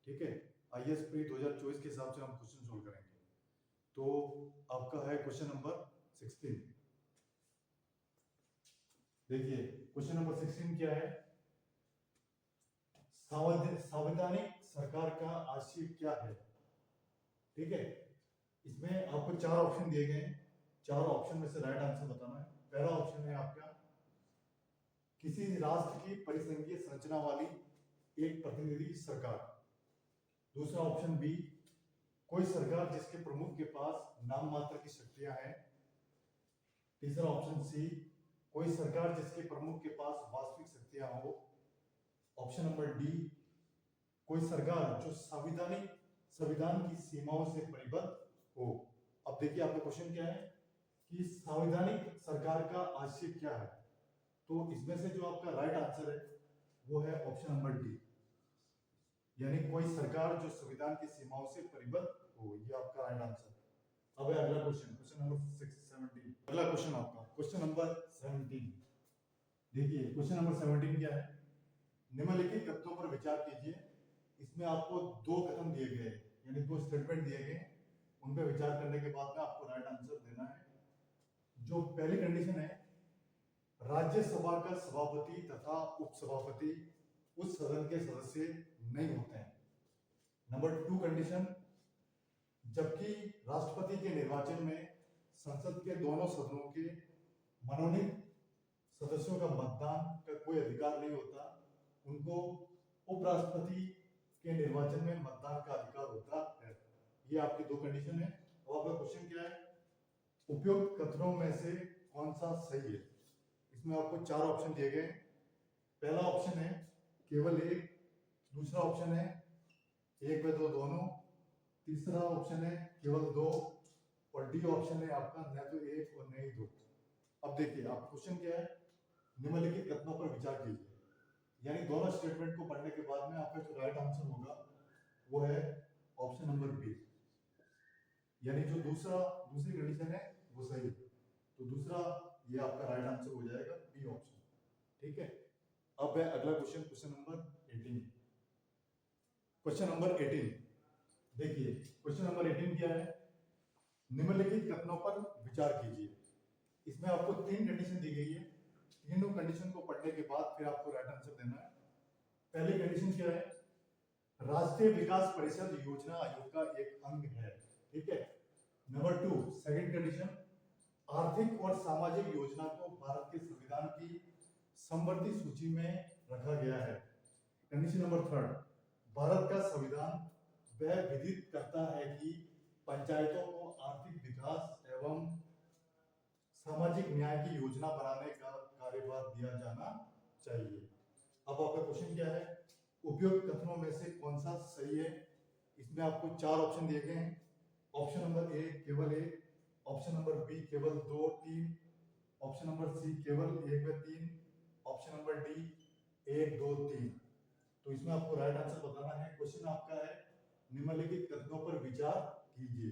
ठीक है। IAS pre 2024 के हिसाब से हम क्वेश्चन सोल्व करेंगे। तो आपका है क्वेश्चन नंबर 16। देखिए क्वेश्चन नंबर 16 क्या है, संवैधानिक सरकार का आशय क्या है। ठीक है, इसमें आपको चार ऑप्शन दिए गए हैं, चार ऑप्शन में से राइट आंसर बताना है। पहला ऑप्शन है आपका किसी राष्ट्र की परिसंघीय संरचना वाली एक प्रतिनिधि सरकार। दूसरा ऑप्शन बी, कोई सरकार जिसके प्रमुख के पास नाम मात्र की शक्तियां हैं। तीसरा ऑप्शन सी, कोई सरकार जिसके प्रमुख के पास वास्तविक शक्तियां हो। ऑप्शन नंबर डी, कोई सरकार जो संविधान की सीमाओं से परिबद्ध हो। अब देखिए आपका क्वेश्चन क्या है कि संवैधानिक सरकार का आशय क्या है। तो इसमें से जो आपका राइट आंसर है वो है ऑप्शन नंबर डी, यानी कोई सरकार जो संविधान की सीमाओं से परिबद्ध हो, ये आपका राइट आंसर। अब है अगला क्वेश्चन, क्वेश्चन नंबर 17। अगला क्वेश्चन आपका क्वेश्चन नंबर 17। देखिए क्वेश्चन नंबर 17 क्या है, निम्नलिखित कथनों पर विचार कीजिए। इसमें आपको दो कथन दिए गए हैं, यानी दो स्टेटमेंट दिए गए, उन पर विचार करने के बाद में आपको राइट आंसर देना है। जो पहली कंडीशन है, राज्यसभा का सभापति तथा उपसभापति उस सदन के सदस्य नहीं होते हैं। नंबर 2 कंडीशन, जबकि राष्ट्रपति के निर्वाचन में संसद के दोनों सदनों के मनोनीत सदस्यों का मतदान का कोई अधिकार नहीं होता, उनको उपराष्ट्रपति के निर्वाचन में मतदान का अधिकार होता है। ये आपकी दो कंडीशन है। और आपका क्वेश्चन क्या है, उपयुक्त कथनों में से कौन सा सही है। इसमें आपको चार ऑप्शन दिए गए। पहला ऑप्शन है केवल एक, दूसरा ऑप्शन है एक व दो दोनों, तीसरा ऑप्शन है केवल दो, और डी ऑप्शन है आपका न तो एक और न ही दो। अब देखिए आप क्वेश्चन क्या है, निम्नलिखित कथनों पर विचार कीजिए, यानी दोनों स्टेटमेंट को पढ़ने के बाद में आपका जो राइट आंसर होगा वो है ऑप्शन नंबर बी, यानी जो दूसरी कंडीशन है वो सही। तो दूसरा ये आपका राइट आंसर हो जाएगा बी ऑप्शन। ठीक है, अब है अगला question, question number 18। Question number 18 देखिए क्वेश्चन नंबर 18 क्या है, निम्नलिखित कथनों पर विचार कीजिए। इसमें आपको तीन कंडीशन दी गई है, तीनों कंडीशन को पढ़ने के बाद फिर आपको राइट आंसर देना है। पहली कंडीशन क्या है, राष्ट्रीय विकास परिषद योजना आयोग का एक अंग है। ठीक है। नंबर 2 सेकंड कंडीशन, आर्थिक और सामाजिक योजना को भारत के संविधान की समवर्ती सूची में रखा गया है। कंडीशन नंबर 3, भारत का संविधान वह विधित करता है कि पंचायतों को आर्थिक विकास एवं सामाजिक न्याय की योजना बनाने का कार्यभार दिया जाना चाहिए। अब आपका क्वेश्चन क्या है, उपयुक्त कथनों में से कौन सा सही है। इसमें आपको चार ऑप्शन दिए गए हैं। ऑप्शन नंबर ए केवल एक, ऑप्शन नंबर बी केवल दो तीन, ऑप्शन नंबर सी केवल एक व तीन, ऑप्शन नंबर डी एक दो तीन। तो इसमें आपको राइट आंसर बताना है। क्वेश्चन आपका है निम्नलिखित कथनों पर विचार कीजिए।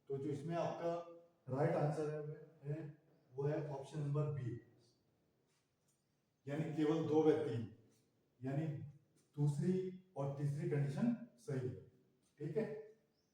तो जो इसमें आपका राइट आंसर है वो है ऑप्शन नंबर बी, यानी केवल दो व तीन, यानी दूसरी और तीसरी कंडीशन सही है। ठीक है,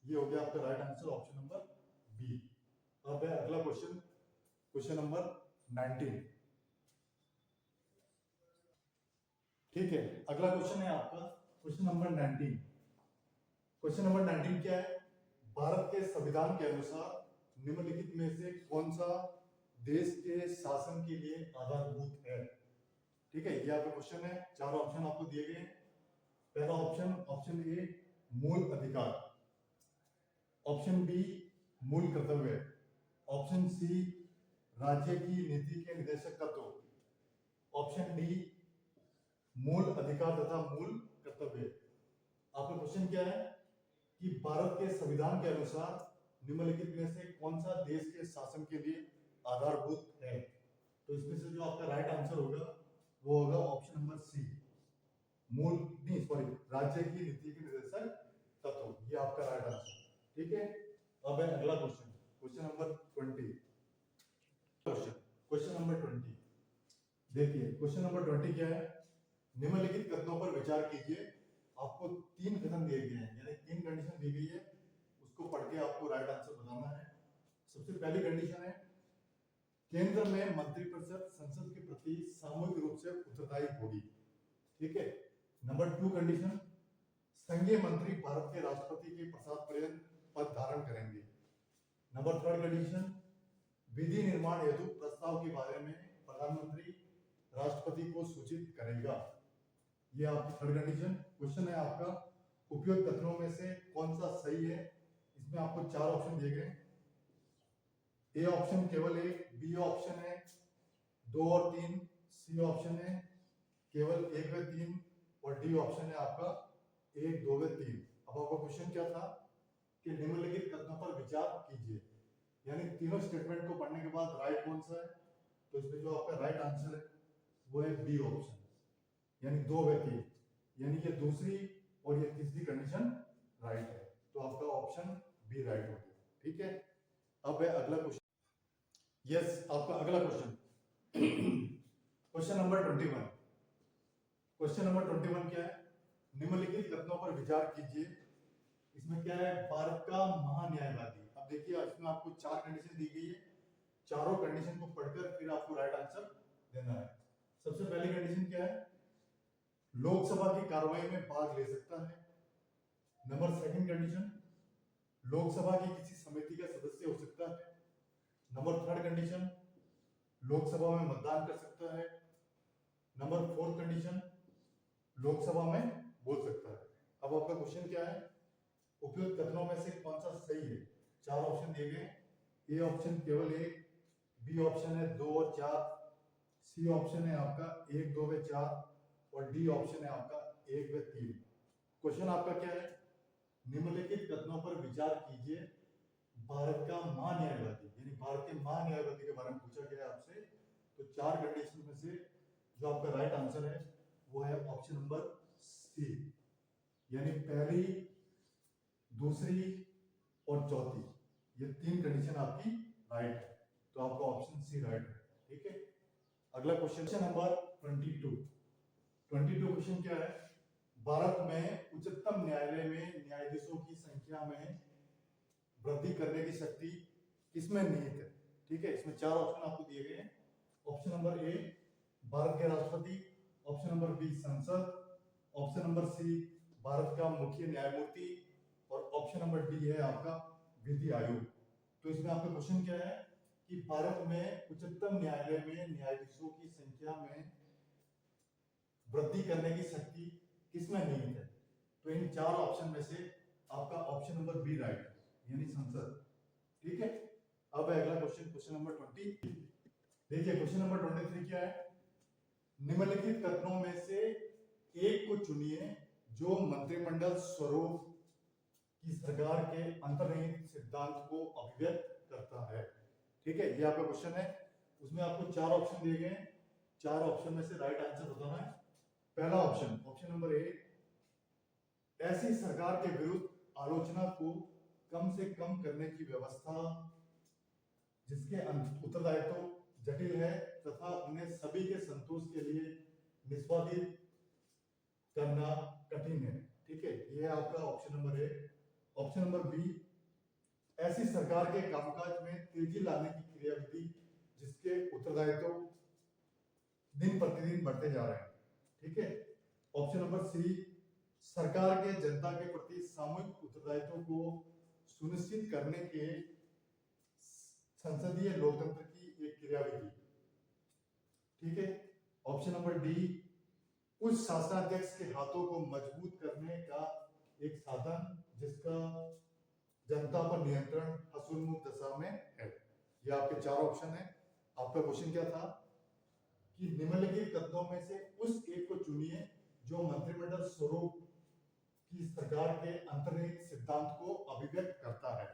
ये हो गया आपका right answer option number B. अब है अगला क्वेश्चन, क्वेश्चन नंबर 19। ठीक है, अगला क्वेश्चन है आपका क्वेश्चन नंबर 19। क्वेश्चन नंबर 19 क्या है, भारत के संविधान के अनुसार निम्नलिखित में से कौन सा देश के शासन के लिए आधारभूत है। ठीक है, ये आपका क्वेश्चन है। चार ऑप्शन आपको दिए गए हैं। पहला ऑप्शन, ऑप्शन ए मूल अधिकार, ऑप्शन बी मूल कर्तव्य, ऑप्शन सी राज्य की नीति के निर्देशक तत्व, ऑप्शन डी मूल अधिकार तथा मूल कर्तव्य। आपका क्वेश्चन क्या है कि भारत के संविधान के अनुसार निम्नलिखित में से कौन सा देश के शासन के लिए आधारभूत है। तो इसमें से जो आपका राइट आंसर होगा वो होगा ऑप्शन नंबर सी, राज्य की नीति के निर्देशक तत्व। ये आपका राइट आंसर। ठीक है, अब है अगला question, question number 20। Question number 20 देखिए क्वेश्चन नंबर 20 क्या है, निम्नलिखित कथनों पर विचार कीजिए। आपको तीन कथन दिए सबसे पहली कंडीशन है केंद्र में मंत्रिपरिषद संसद के प्रति सामूहिक रूप से उत्तरदायी होगी। ठीक है। नंबर 2 कंडीशन, संघीय मंत्री भारत के राष्ट्रपति के प्रसाद पर्यंत पद धारण करेंगे। नंबर 3 कंडीशन, विधि निर्माण हेतु प्रस्ताव के बारे में प्रधानमंत्री राष्ट्रपति को सूचित करेगा। ये आपकी 3rd कंडीशन। क्वेश्चन है आपका, उपयुक्त कथनों में से कौन सा सही है? इसमें आपको 4 ऑप्शन दिए गए। ए ऑप्शन केवल 1, बी ऑप्शन है 2 और 3, सी ऑप्शन है केवल 1 व 3 और डी ऑप्शन है आपका 1, 2 व 3। अब आपका क्वेश्चन क्या था कि निम्नलिखित कथनों पर विचार कीजिए, यानी तीनों स्टेटमेंट को पढ़ने के बाद राइट कौन सा है? तो इसमें जो आपका राइट आंसर है वो है बी ऑप्शन, यानी 2 व 3, यानी ये दूसरी और ये तीसरी कंडीशन राइट है। तो आपका ऑप्शन बी राइट हो गया। ठीक है। अब है अगला क्वेश्चन। यस, आपका अगला question question number 21। Question number 21 क्या है? निम्नलिखित कथनों पर विचार कीजिए। इसमें क्या है? भारत का महान्यायवादी। अब देखिए इसमें आपको 4 कंडीशन दी गई है, चारों कंडीशन को पढ़कर फिर आपको राइट आंसर देना है। सबसे पहली कंडीशन क्या है? लोकसभा की कार्रवाई में भाग ले सकता है। नंबर 2 कंडीशन, लोकसभा की किसी समिति का सदस्य हो सकता है। नंबर 3 कंडीशन, लोकसभा में मतदान कर सकता है। नंबर 4 कंडीशन, लोकसभा में बोल सकता है। अब आपका क्वेश्चन क्या है? उपयुक्त कथनों में से कौन सा सही है? 4 ऑप्शन दिए गए। ए ऑप्शन केवल 1, बी ऑप्शन है 2 और 4, सी ऑप्शन है आपका 1, 2 व 4 और डी ऑप्शन है आपका 1 व 3। क्वेश्चन आपका क्या है? निम्नलिखित कथनों पर विचार कीजिए। भारत का महान्यायवादी, यानी भारत के महान्यायवादी के बारे में पूछा गया है आपसे। तो 4 कंडीशन में से जो आपका राइट आंसर है वो है ऑप्शन नंबर सी, यानी पहली, दूसरी और चौथी, ये 3 कंडीशन आपकी राइट है। तो आपका ऑप्शन सी राइट है। ठीक है। अगला क्वेश्चन नंबर 22। 22 क्वेश्चन क्या है? भारत में उच्चतम न्यायालय में न्यायाधीशों की संख्या में वृद्धि करने की शक्ति किसमें निहित है? ठीक है। इसमें 4 ऑप्शन आपको दिए गए हैं। ऑप्शन नंबर ए, भारत के राष्ट्रपति। ऑप्शन नंबर बी, संसद। ऑप्शन नंबर सी, भारत का मुख्य न्यायमूर्ति और ऑप्शन नंबर डी है आपका विधि आयोग। तो इसमें आपका क्वेश्चन क्या है कि भारत में उच्चतम न्यायालय में न्यायाधीशों की संख्या में वृद्धि करने की शक्ति किसमें निहित है? तो इन 4 ऑप्शन में से आपका ऑप्शन नंबर बी राइट है, यानी संसद। ठीक है। अब है अगला क्वेश्चन, क्वेश्चन नंबर 23। देखिए क्वेश्चन नंबर 23 क्या है? निम्नलिखित कथनों में से एक को चुनिए जो मंत्रिमंडल स्वरूप की सरकार के अंतर्निहित सिद्धांत को अभिव्यक्त करता है। ठीक है। ये आपका क्वेश्चन है। उसमें आपको 4 ऑप्शन दिए गए हैं। 4 ऑप्शन में से राइट आंसर बताना है। पहला ऑप्शन, ऑप्शन नंबर ए, ऐसी सरकार के विरुद्ध आलोचना को कम से कम करने की व्यवस्था जिसके उत्तरदायित्व जटिल है तथा उन्हें सभी के संतोष के लिए निष्पादित करना कठिन है। ठीक है। ये है आपका option number A. Option number B, ऐसी सरकार के कामकाज में तेजी लाने की क्रियाविधि जिसके उत्तरदायित्व दिन प्रतिदिन बढ़ते जा रहे हैं। ठीक है। ऑप्शन नंबर सी, सरकार के जनता के प्रति सामूहिक उत्तरदायित्व को सुनिश्चित करने के संसदीय लोकतंत्र की एक क्रियाविधि। ठीक है। ऑप्शन नंबर डी, उस शासनाध्यक्ष के हाथों को मजबूत करने का एक साधन जिसका जनता पर नियंत्रण हसूलमुक्त दशा में है। ये आपके 4 ऑप्शन है। आपका क्वेश्चन क्या था कि निम्नलिखित कथनों में से उस एक को चुनिए जो मंत्रिमंडल स्वरूप की सरकार के अंतर्निहित सिद्धांत को अभिव्यक्त करता है।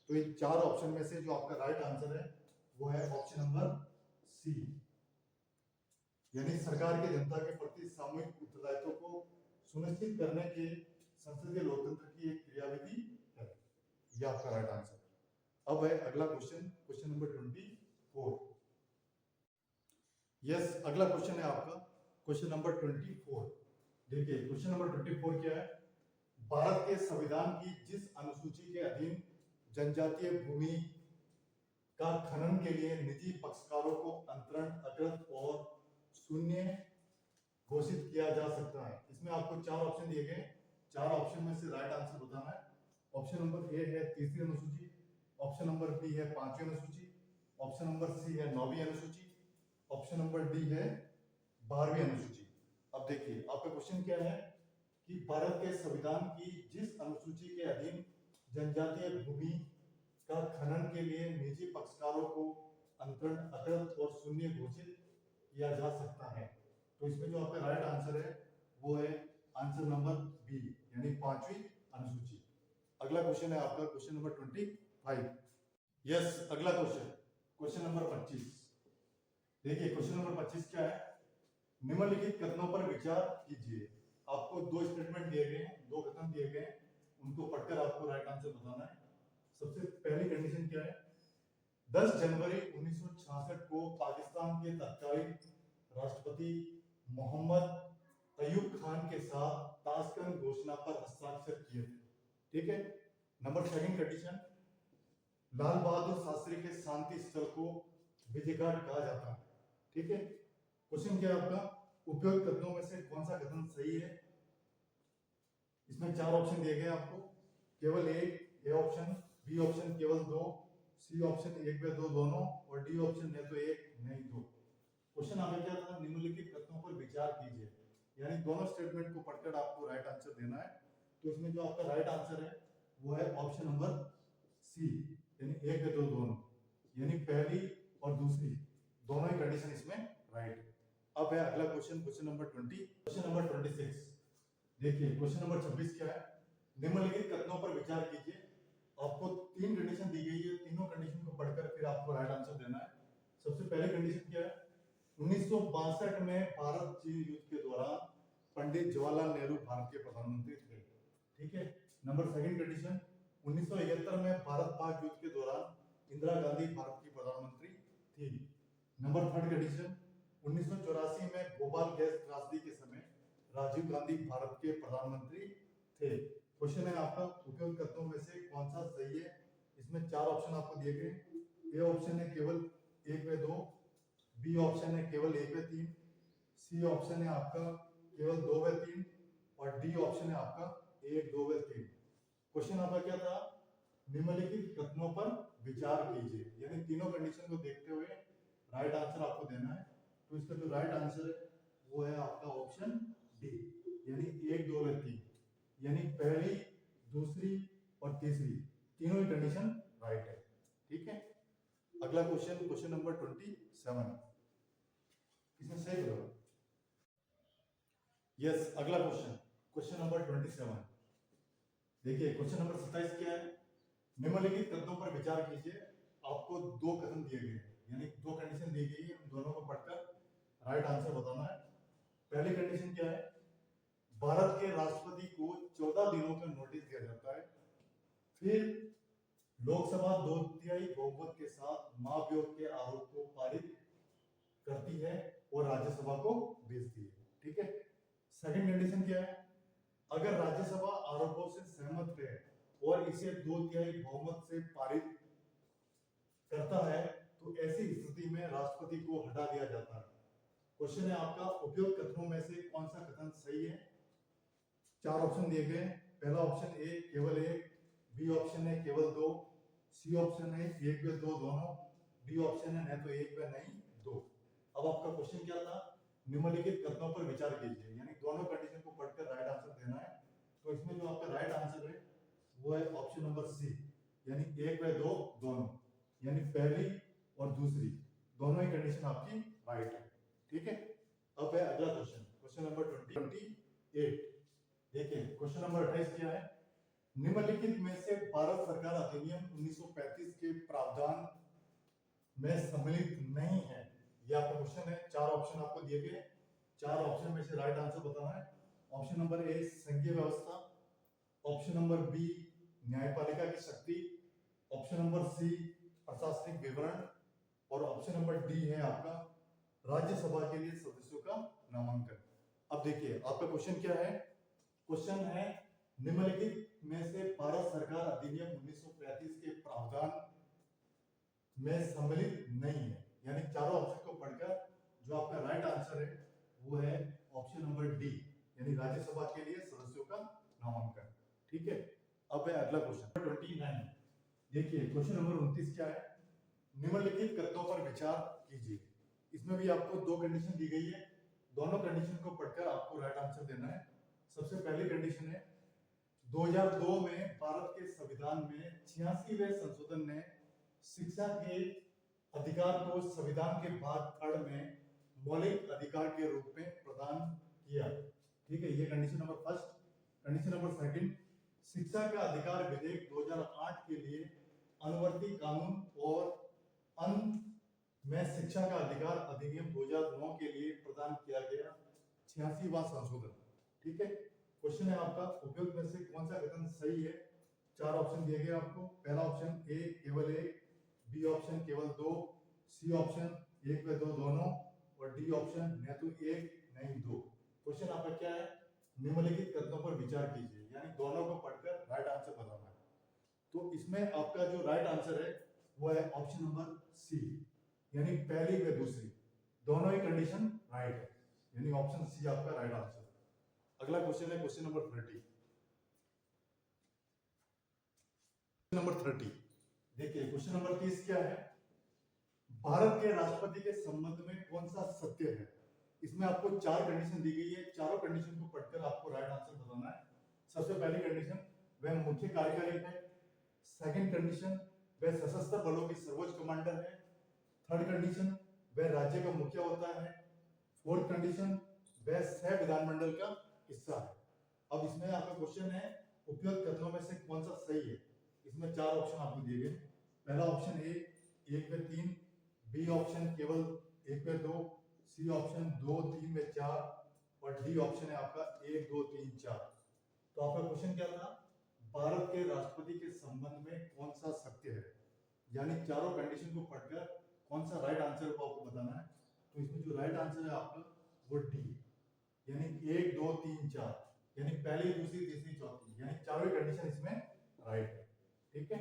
तो इन 4 ऑप्शन में से जो आपका राइट आंसर है वो है ऑप्शन नंबर सी, यानी सरकार के जनता के प्रति सामूहिक उत्तरदायित्व को सुनिश्चित करने के संसदीय लोकतंत्र की एक क्रियाविधि है। यह आपका राइट आंसर। अब है अगला क्वेश्चन, क्वेश्चन नंबर 24। यस, अगला क्वेश्चन है आपका क्वेश्चन नंबर 24। देखिए क्वेश्चन नंबर 24 क्या है? भारत के संविधान की जिस अनुसूची के अधीन जनजातीय भूमि का खनन के लिए निजी पक्षकारों को अंतरण, अकृत और शून्य घोषित किया जा सकता है। इसमें आपको चार ऑप्शन दिए गए, चार ऑप्शन में से राइट आंसर बताना है। ऑप्शन नंबर ए है तीसरी अनुसूची, ऑप्शन नंबर बी है पांचवी अनुसूची, ऑप्शन नंबर सी है नौवीं अनुसूची, ऑप्शन नंबर डी है 12वीं अनुसूची। अब देखिए आपका क्वेश्चन क्या है कि भारत के संविधान की जिस अनुसूची के अधीन जनजातीय भूमि का खनन के लिए निजी पक्षकारों को अंतरण, अकृत और शून्य घोषित किया जा सकता है, तो इसमें जो आपका राइट आंसर है वो है आंसर नंबर बी, यानी पांचवी अनुसूची। अगला क्वेश्चन है आपका क्वेश्चन नंबर 25। यस, अगला क्वेश्चन क्वेश्चन नंबर 25। देखिए क्वेश्चन नंबर 25 क्या है, निम्नलिखित कथनों पर विचार कीजिए। आपको दो स्टेटमेंट दिए गए हैं, दो कथन दिए गए हैं, उनको पढ़कर आपको राइट आंसर बताना है। सबसे पहली कंडीशन क्या है, 10 जनवरी 1966 को पाकिस्तान के तत्कालीन राष्ट्रपति मोहम्मद अयूब खान के साथ ताशकंद घोषणा पर हस्ताक्षर किए थे। ठीक है। Number second condition, Lal Bahadur Shastri के शांति स्थल को विजयघाट कहा जाता है। ठीक है। क्वेश्चन क्या है आपका, उपयुक्त कथनों में से कौन सा कथन सही है। इसमें चार ऑप्शन दिए गए आपको, केवल एक, ए ऑप्शन, बी ऑप्शन केवल दो, सी ऑप्शन एक व दो दोनों, और डी ऑप्शन है तो एक नहीं दो। क्वेश्चन आपका क्या था, निम्नलिखित कथनों पर विचार कीजिए, यानी दोनों स्टेटमेंट को पढ़कर आपको राइट आंसर देना है। तो इसमें जो आपका राइट आंसर है वो है ऑप्शन नंबर सी, यानी एक व दो दोनों, यानी पहली और दूसरी दोनों ही कंडीशन इसमें राइट है। अब है अगला question, question number 20, question number 26। देखिए क्वेश्चन नंबर 26 क्या है, निम्नलिखित कथनों पर विचार कीजिए। आपको तीन कंडीशन दी गई है, तीनों कंडीशन को पढ़कर फिर आपको राइट आंसर देना है। सबसे पहले कंडीशन क्या है, 1962 में भारत चीन युद्ध के दौरान पंडित जवाहरलाल नेहरू भारत के प्रधानमंत्री थे। ठीक है। नंबर सेकंड कंडीशन, 1971 में भारत पाक युद्ध के दौरान इंदिरा गांधी भारत की प्रधानमंत्री थी। नंबर थर्ड कंडीशन, 1984 में भोपाल गैस त्रासदी के समय राजीव गांधी भारत के प्रधानमंत्री थे। क्वेश्चन है आपका, उपयुक्त कथनों में से कौन सा सही है। इसमें चार ऑप्शन आपको दिए गए, ए ऑप्शन है केवल एक व दो, बी ऑप्शन है केवल एक व तीन, सी ऑप्शन है आपका केवल दो व तीन, और डी ऑप्शन है आपका एक, दो व तीन। क्वेश्चन आपका क्या था, निम्नलिखित कथनों पर विचार कीजिए, यानी तीनों कंडीशन को देखते हुए राइट आंसर आपको देना है। तो इसका जो राइट आंसर है वो है आपका ऑप्शन डी, यानी एक, दो व तीन, यानी पहली, दूसरी और तीसरी तीनों ही कंडीशन राइट है। ठीक है। अगला क्वेश्चन, क्वेश्चन नंबर 27, इसमें सही करो। यस, अगला क्वेश्चन, क्वेश्चन नंबर 27। देखिए क्वेश्चन नंबर 27 क्या है, निम्नलिखित कथनों पर विचार कीजिए। आपको दो कथन दिए गए, यानी दो कंडीशन दी गई है, उन दोनों को पढ़कर राइट आंसर बताना है। पहली कंडीशन क्या है, भारत के राष्ट्रपति को 14 दिनों का नोटिस दिया जाता है, फिर लोकसभा 2/3 बहुमत के साथ महाभियोग के आरोप को पारित करती है और राज्यसभा को भेजती है। ठीक है। सेकंड कंडीशन क्या है, अगर राज्यसभा आरोपों से सहमत है और इसे 2/3 बहुमत से पारित करता है तो ऐसी स्थिति में राष्ट्रपति को हटा दिया जाता है। क्वेश्चन है आपका, उपयुक्त कथनों में से कौन सा कथन सही है। चार ऑप्शन दिए गए, पहला ऑप्शन ए केवल एक, बी ऑप्शन है केवल दो, सी ऑप्शन है एक व दो दोनों, डी ऑप्शन है न तो एक व नहीं दो। अब आपका क्वेश्चन क्या था, निम्नलिखित कथनों पर विचार कीजिए, यानी दोनों कंडीशन को पढ़कर राइट आंसर देना है। तो इसमें जो आपका राइट आंसर है वो है ऑप्शन नंबर सी, यानी एक व दो दोनों, यानी पहली और दूसरी दोनों ही कंडीशन आपकी राइट है। ठीक है। अब है अगला क्वेश्चन, क्वेश्चन नंबर 28। देखिए क्वेश्चन नंबर 28 क्या है, निम्नलिखित में से भारत सरकार अधिनियम 1935 के प्रावधान में सम्मिलित नहीं है। ये आपका क्वेश्चन है, चार ऑप्शन आपको दिए गए, चार ऑप्शन में से राइट आंसर बताना है। ऑप्शन नंबर ए संघीय व्यवस्था, ऑप्शन नंबर बी न्यायपालिका की शक्ति, ऑप्शन नंबर सी प्रशासनिक विवरण, और ऑप्शन नंबर डी है आपका राज्यसभा के लिए सदस्यों का नामांकन। अब देखिए आपका क्वेश्चन क्या है, क्वेश्चन है निम्नलिखित में से भारत सरकार अधिनियम 1935 के प्रावधान में सम्मिलित नहीं है, यानी चारों ऑप्शन को पढ़कर जो आपका राइट आंसर है वो है ऑप्शन नंबर डी, यानी राज्यसभा के लिए सदस्यों का नामांकन। ठीक है, अब है अगला क्वेश्चन 29। देखिए क्वेश्चन नंबर 29 क्या है, निम्नलिखित कथनों पर विचार कीजिए। इसमें भी आपको दो कंडीशन दी गई है, दोनों कंडीशन को पढ़कर आपको राइट आंसर देना है। सबसे पहली कंडीशन है 2002 में भारत के संविधान में 86वें संशोधन ने शिक्षा के अधिकार को संविधान के भाग खंड में मौलिक अधिकार के रूप में प्रदान किया। ठीक है, ये condition number first. Condition number second, शिक्षा का अधिकार विधेयक 2008 के लिए अनुवर्ती कानून और अंत में शिक्षा का अधिकार अधिनियम 2009 के लिए प्रदान किया गया 86वां संशोधन। ठीक है, क्वेश्चन है आपका उपयुक्त में से कौन सा कथन सही है। चार ऑप्शन दिए गए आपको। पहला ऑप्शन ए केवल एक, बी ऑप्शन केवल दो, सी ऑप्शन एक व दो दोनों, और डी ऑप्शन न तो एक नहीं दो। क्वेश्चन आपका क्या है, निम्नलिखित कथनों पर विचार कीजिए, यानी दोनों को पढ़कर राइट आंसर बताना है। तो इसमें आपका जो राइट आंसर है वो है ऑप्शन नंबर सी, यानी पहली व दूसरी दोनों ही कंडीशन राइट है, यानी ऑप्शन सी आपका राइट आंसर। अगला क्वेश्चन है क्वेश्चन नंबर 30। नंबर 30 देखिए क्वेश्चन नंबर 30 क्या है, भारत के राष्ट्रपति के संबंध में कौन सा सत्य है। इसमें आपको चार कंडीशन दी गई है, चारों कंडीशन को पढ़कर आपको राइट आंसर बताना है। सबसे पहली कंडीशन, वह मुख्य कार्यकारी है। सेकंड कंडीशन, वह सशस्त्र बलों के सर्वोच्च कमांडर है। थर्ड कंडीशन, वह राज्य का मुखिया होता है। फोर्थ कंडीशन, वह सह विधानमंडल का हिस्सा है। अब इसमें आपका क्वेश्चन है उपयुक्त कथनों में से कौन सा सही है। इसमें चार ऑप्शन आपको दिए गए। पहला ऑप्शन ए एक व तीन, बी ऑप्शन केवल एक व दो, सी ऑप्शन दो तीन व चार, और डी ऑप्शन है आपका एक दो तीन चार। तो आपका क्वेश्चन क्या था, भारत के राष्ट्रपति के संबंध में कौन सा सत्य है, यानी चारों कंडीशन को पढ़कर कौन सा राइट आंसर को आपको बताना है। तो इसमें जो राइट आंसर है आपका वो डी, यानी एक दो तीन चार, यानी पहली दूसरी तीसरी चौथी, यानी चारों कंडीशन इसमें राइट है। ठीक है।